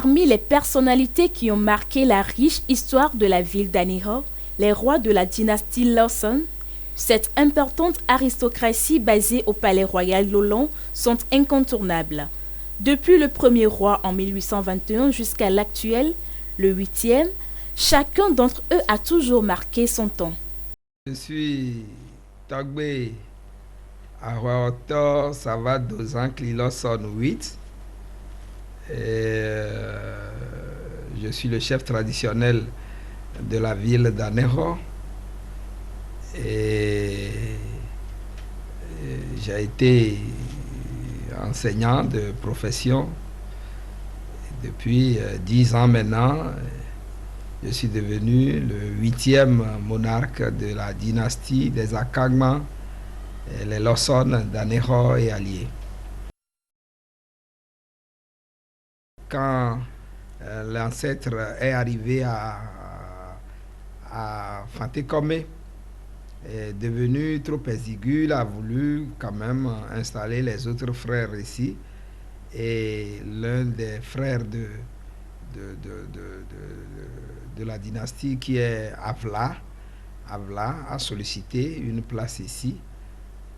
Parmi les personnalités qui ont marqué la riche histoire de la ville d'Aneho, les rois de la dynastie Lawson, cette importante aristocratie basée au palais royal Lolland sont incontournables. Depuis le premier roi en 1821 jusqu'à l'actuel, le 8e, chacun d'entre eux a toujours marqué son temps. Je suis Togbe Aroto Savado Zankli Lawson 8. Je suis le chef traditionnel de la ville d'Aneho. Et j'ai été enseignant de profession depuis 10 ans maintenant. Je suis devenu le 8e monarque de la dynastie des Akagma, les Lawson d'Aneho et alliés. Quand l'ancêtre est arrivé à Fantekome, est devenu trop exigu, il a voulu quand même installer les autres frères ici. Et l'un des frères de la dynastie qui est Avla a sollicité une place ici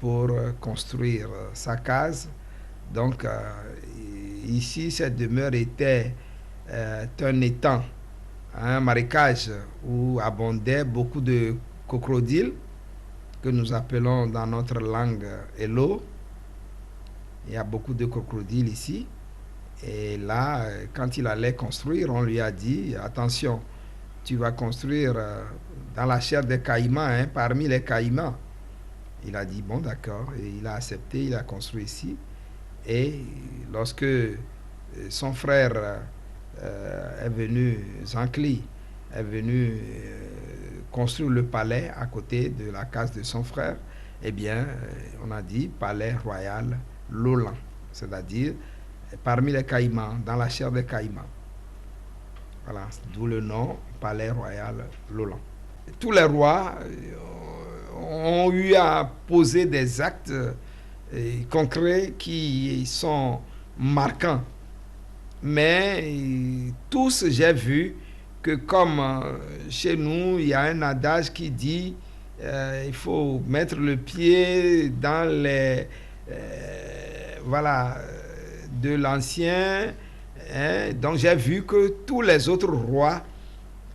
pour construire sa case. Donc ici, cette demeure était un étang, un marécage où abondaient beaucoup de crocodiles que nous appelons dans notre langue Elo. Il y a beaucoup de crocodiles ici. Et là, quand il allait construire, on lui a dit, attention, tu vas construire dans la chair des caïmans, hein, parmi les caïmans. Il a dit, bon, d'accord. Et il a accepté, il a construit ici. Et lorsque son frère est venu, Zankli, est venu construire le palais à côté de la case de son frère, eh bien, on a dit palais royal Lolland, c'est-à-dire parmi les caïmans, dans la chair des caïmans. Voilà, d'où le nom palais royal Lolland. Tous les rois ont eu à poser des actes concrets qui sont marquants. Mais tous, j'ai vu que comme chez nous, il y a un adage qui dit il faut mettre le pied dans les de l'ancien. Hein. Donc j'ai vu que tous les autres rois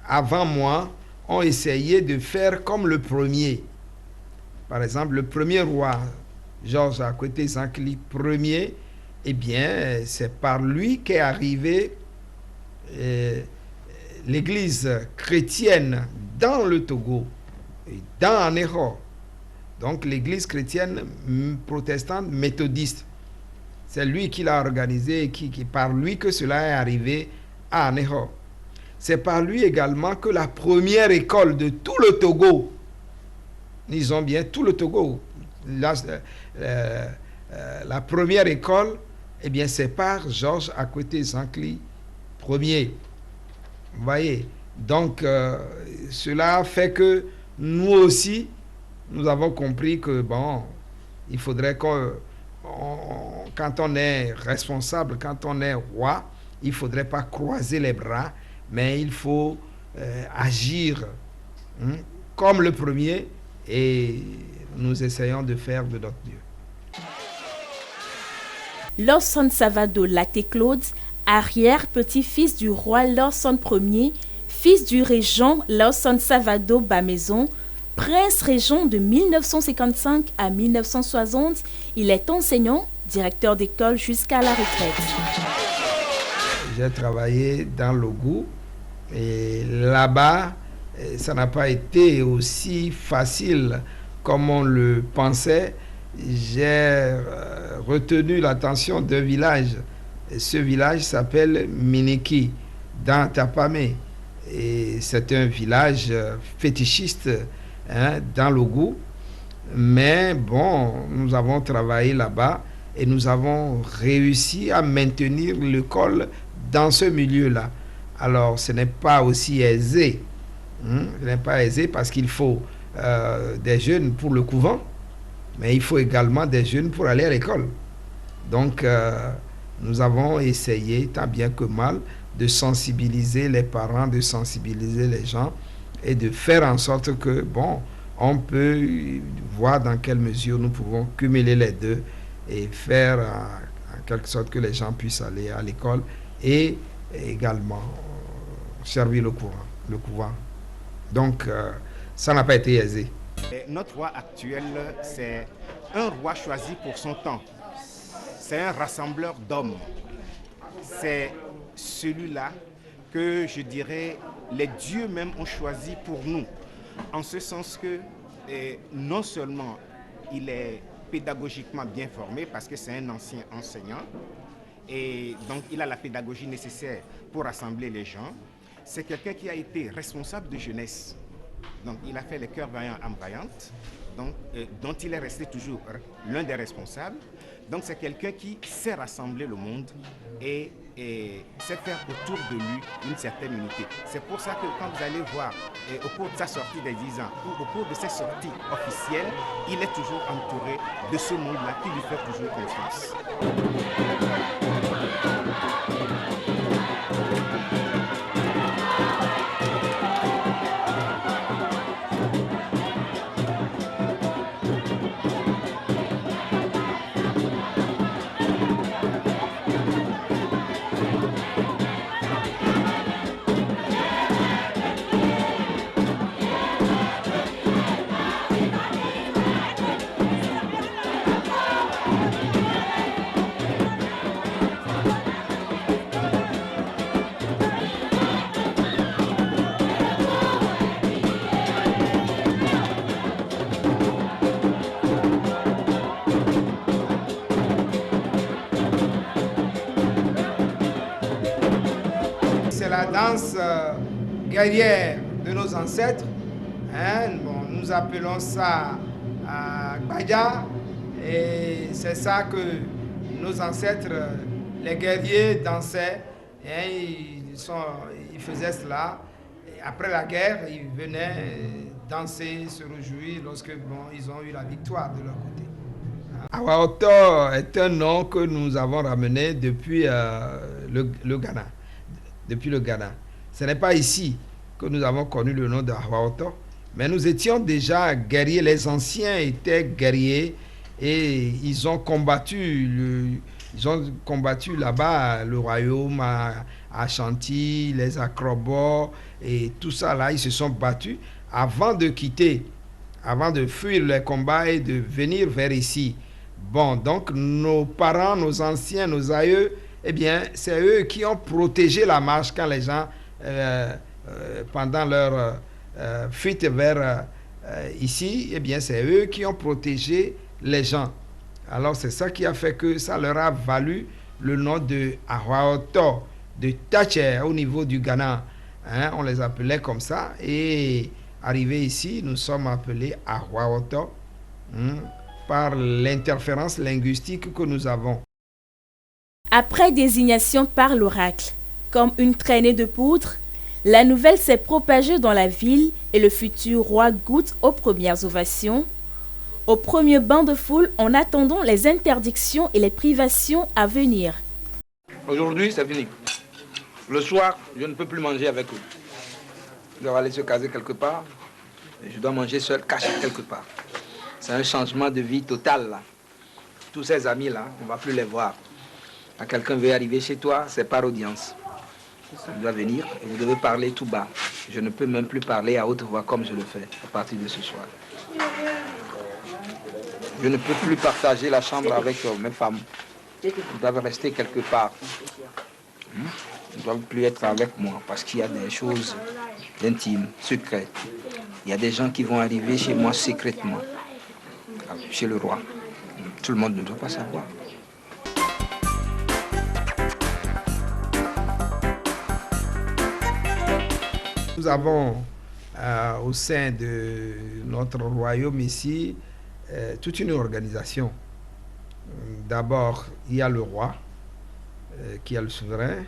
avant moi ont essayé de faire comme le premier. Par exemple, le premier roi, Georges Akwete Zankli Ier, eh bien, c'est par lui qu'est arrivée l'église chrétienne dans le Togo, et dans Aneho. Donc l'église chrétienne protestante méthodiste. C'est lui qui l'a organisé et par lui que cela est arrivé à Aneho. C'est par lui également que la première école de tout le Togo, disons bien tout le Togo, la première école, eh bien c'est par Georges Akwete Zankli Ier. Vous voyez, donc cela fait que nous aussi, nous avons compris que bon, il faudrait que quand on est responsable, quand on est roi, il ne faudrait pas croiser les bras, mais il faut agir comme le premier et nous essayons de faire de notre mieux. Lawson Savado Laté-Claude, arrière-petit-fils du roi Lawson Ier, fils du régent Lawson Savado Bamaison, prince-régent de 1955 à 1960, il est enseignant, directeur d'école jusqu'à la retraite. J'ai travaillé dans l'Ogou et là-bas, ça n'a pas été aussi facile comme on le pensait. J'ai retenu l'attention d'un village. Et ce village s'appelle Miniki, dans Tapamé. Et c'est un village fétichiste dans l'Ogou. Mais bon, nous avons travaillé là-bas et nous avons réussi à maintenir l'école dans ce milieu-là. Alors, ce n'est pas aussi aisé. Ce n'est pas aisé parce qu'il faut des jeunes pour le couvent, mais il faut également des jeunes pour aller à l'école. Donc, nous avons essayé, tant bien que mal, de sensibiliser les parents, de sensibiliser les gens et de faire en sorte que, bon, on peut voir dans quelle mesure nous pouvons cumuler les deux et faire en quelque sorte que les gens puissent aller à l'école et également servir le couvent. Donc, ça n'a pas été aisé. Notre roi actuel, c'est un roi choisi pour son temps. C'est un rassembleur d'hommes. C'est celui-là que je dirais les dieux même ont choisi pour nous. En ce sens que non seulement il est pédagogiquement bien formé parce que c'est un ancien enseignant et donc il a la pédagogie nécessaire pour rassembler les gens. C'est quelqu'un qui a été responsable de jeunesse. Donc il a fait les cœurs vaillants âmes vaillantes, donc, dont il est resté toujours l'un des responsables. Donc c'est quelqu'un qui sait rassembler le monde et sait faire autour de lui une certaine unité. C'est pour ça que quand vous allez voir au cours de sa sortie des 10 ans ou au cours de ses sorties officielles, il est toujours entouré de ce monde-là qui lui fait toujours confiance. C'est la danse guerrière de nos ancêtres. Hein? Bon, nous appelons ça Gbadja. Et c'est ça que nos ancêtres, les guerriers, dansaient. Hein? Ils faisaient cela. Et après la guerre, ils venaient danser, se réjouir lorsque ils ont eu la victoire de leur côté. Awaoto est un nom que nous avons ramené depuis le Ghana. Depuis le Ghana. Ce n'est pas ici que nous avons connu le nom de Awaoto, mais nous étions déjà guerriers. Les anciens étaient guerriers et ils ont combattu là-bas le royaume à Ashanti, les Acrobos et tout ça là. Ils se sont battus avant de quitter, avant de fuir les combats et de venir vers ici. Bon, donc nos parents, nos anciens, nos aïeux, eh bien, c'est eux qui ont protégé la marche quand les gens, pendant leur fuite vers ici, eh bien, c'est eux qui ont protégé les gens. Alors, c'est ça qui a fait que ça leur a valu le nom de Awaoto, de Taché au niveau du Ghana. Hein, on les appelait comme ça. Et arrivé ici, nous sommes appelés Awaoto par l'interférence linguistique que nous avons. Après désignation par l'oracle, comme une traînée de poudre, la nouvelle s'est propagée dans la ville et le futur roi goûte aux premières ovations, au premier banc de foule en attendant les interdictions et les privations à venir. Aujourd'hui, c'est fini. Le soir, je ne peux plus manger avec eux. Je dois aller se caser quelque part et je dois manger seul, caché quelque part. C'est un changement de vie total, là. Tous ces amis-là, on ne va plus les voir. Quand quelqu'un veut arriver chez toi, c'est par audience. Il doit venir et vous devez parler tout bas. Je ne peux même plus parler à haute voix comme je le fais à partir de ce soir. Je ne peux plus partager la chambre avec mes femmes. Ils doivent rester quelque part. Ils ne doivent plus être avec moi parce qu'il y a des choses intimes, secrètes. Il y a des gens qui vont arriver chez moi secrètement, chez le roi. Tout le monde ne doit pas savoir. Nous avons au sein de notre royaume ici toute une organisation. D'abord, il y a le roi qui est le souverain,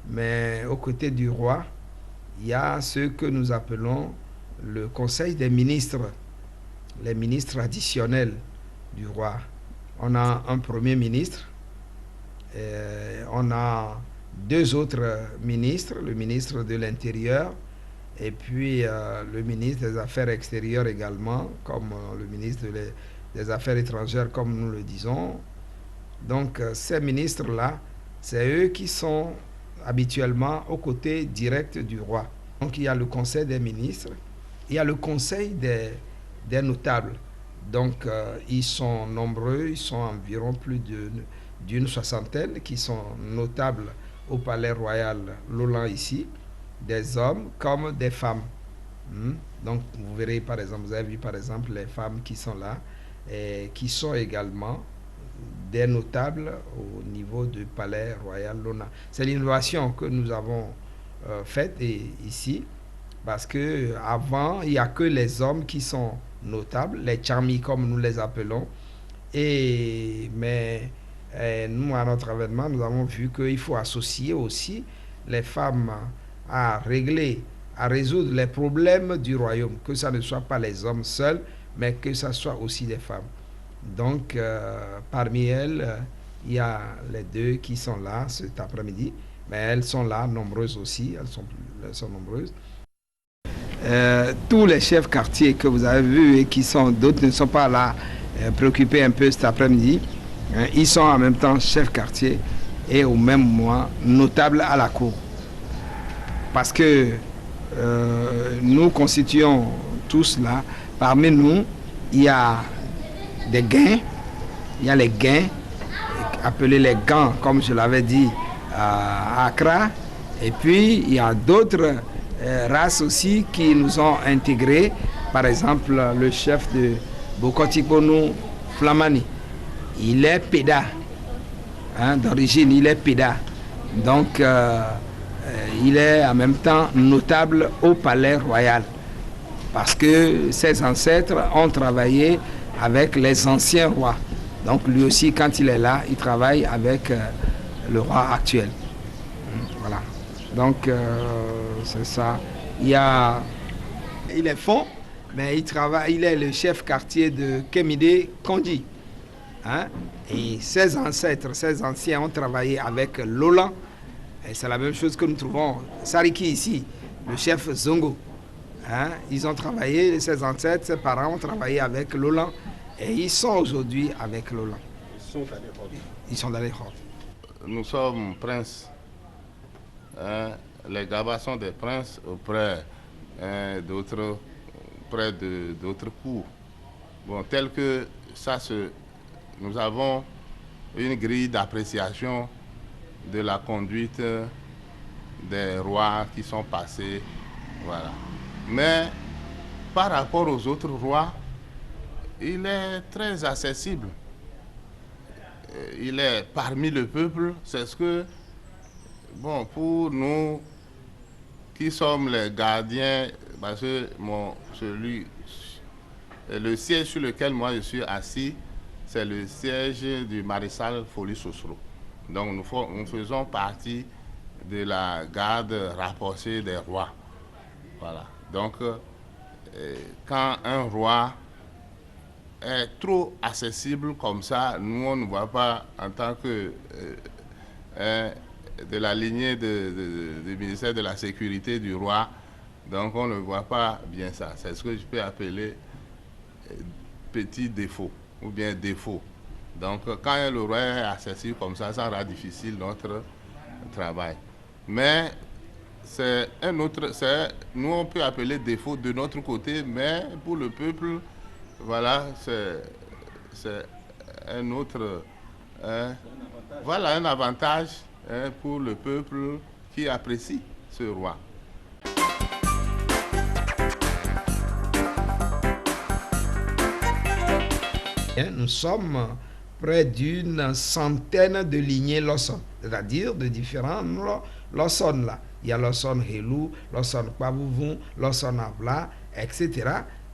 mais aux côtés du roi, il y a ce que nous appelons le conseil des ministres, les ministres additionnels du roi. On a un premier ministre, on a 2 autres ministres, le ministre de l'Intérieur et puis le ministre des Affaires extérieures également, comme le ministre des Affaires étrangères, comme nous le disons. Donc ces ministres-là, c'est eux qui sont habituellement aux côtés directs du roi. Donc il y a le conseil des ministres, il y a le conseil des notables. Donc ils sont nombreux, ils sont environ plus d'une soixantaine qui sont notables au palais royal Lolan ici, des hommes comme des femmes. Donc vous verrez par exemple, vous avez vu par exemple les femmes qui sont là et qui sont également des notables au niveau du palais royal Lolan. C'est l'innovation que nous avons faite ici, parce que avant il n'y a que les hommes qui sont notables, les charmis comme nous les appelons, mais nous à notre avènement nous avons vu qu'il faut associer aussi les femmes à résoudre les problèmes du royaume, que ça ne soit pas les hommes seuls, mais que ça soit aussi des femmes. Donc parmi elles, il y a les 2 qui sont là cet après-midi, mais elles sont là, nombreuses aussi, elles sont nombreuses. Tous les chefs quartiers que vous avez vus et d'autres ne sont pas là préoccupés un peu cet après-midi, ils sont en même temps chefs quartier et au même moment notables à la cour. Parce que nous constituons tous là, parmi nous, il y a des gains, il y a les gains, appelés les gants, comme je l'avais dit à Accra, et puis il y a d'autres races aussi qui nous ont intégrés, par exemple le chef de Bokoti-Bonou Flamani, il est Péda, d'origine il est Péda, donc il est en même temps notable au palais royal, parce que ses ancêtres ont travaillé avec les anciens rois. Donc lui aussi, quand il est là, il travaille avec le roi actuel. Voilà. Donc c'est ça. Il est fond, mais il est le chef quartier de Kemide Kondi. Et ses ancêtres, ses anciens ont travaillé avec Lolan. Et c'est la même chose que nous trouvons Sariki ici, le chef Zongo. Ils ont travaillé, ses ancêtres, ses parents ont travaillé avec Lolan. Et ils sont aujourd'hui avec Lolan. Ils sont dans les grottes. Nous sommes princes. Les Gabas sont des princes auprès d'autres cours. Bon, tel que ça nous avons une grille d'appréciation de la conduite des rois qui sont passés. Voilà. Mais par rapport aux autres rois, il est très accessible. Il est parmi le peuple. C'est ce que, bon, pour nous qui sommes les gardiens, parce que le siège sur lequel moi je suis assis, c'est le siège du maréchal Foli Sosro. Donc nous faisons partie de la garde rapprochée des rois. Voilà. Donc quand un roi est trop accessible comme ça, nous on ne voit pas en tant que de la lignée du ministère de la Sécurité du roi, donc on ne voit pas bien ça. C'est ce que je peux appeler petit défaut ou bien défaut. Donc quand le roi est accessible comme ça rend difficile notre travail. Mais c'est nous on peut appeler défaut de notre côté, mais pour le peuple, voilà, c'est un autre, voilà un avantage pour le peuple qui apprécie ce roi. Nous sommes près d'une centaine de lignées Lawson, c'est-à-dire de différents Lawson là. Il y a Lawson Helou, Lawson Kwavouvou, Lawson Avla, etc.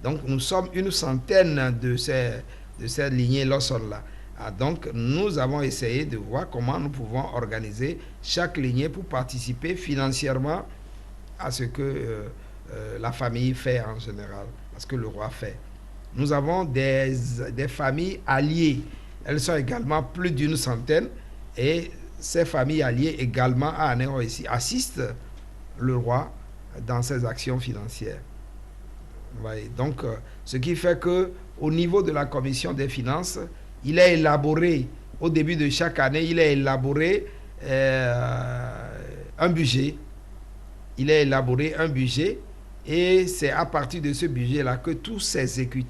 Donc nous sommes une centaine de ces lignées Lawson là. Donc nous avons essayé de voir comment nous pouvons organiser chaque lignée pour participer financièrement à ce que la famille fait en général, à ce que le roi fait. Nous avons des familles alliées. Elles sont également plus d'une centaine et ces familles alliées également à Anéro ici assistent le roi dans ses actions financières. Ouais, donc, ce qui fait qu'au niveau de la commission des finances, il est élaboré, au début de chaque année, il est élaboré un budget. Il est élaboré un budget et c'est à partir de ce budget-là que tout s'exécute.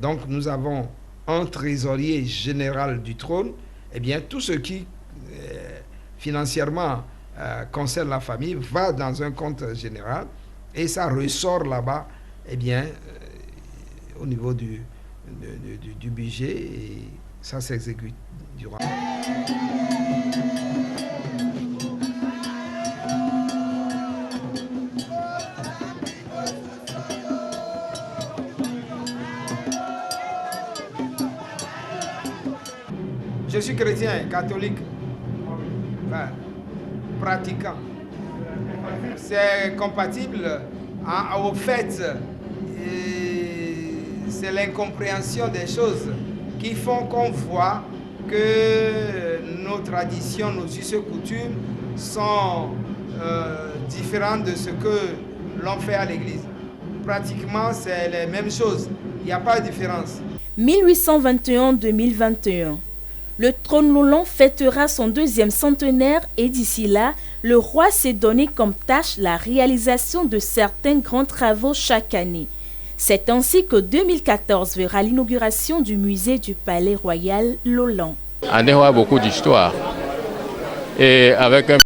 Donc, nous avons un trésorier général du trône. Eh bien, tout ce qui financièrement concerne la famille va dans un compte général et ça ressort là-bas, eh bien, au niveau du budget, et ça s'exécute durant. Je suis chrétien, catholique, enfin, pratiquant. C'est compatible au fait, c'est l'incompréhension des choses qui font qu'on voit que nos traditions, nos us et coutumes sont différentes de ce que l'on fait à l'église. Pratiquement, c'est les mêmes choses. Il n'y a pas de différence. 1821-2021. Le trône Lolon fêtera son 2e centenaire et d'ici là, le roi s'est donné comme tâche la réalisation de certains grands travaux chaque année. C'est ainsi que 2014 verra l'inauguration du musée du Palais Royal Lolon. Anéro a beaucoup d'histoire et avec un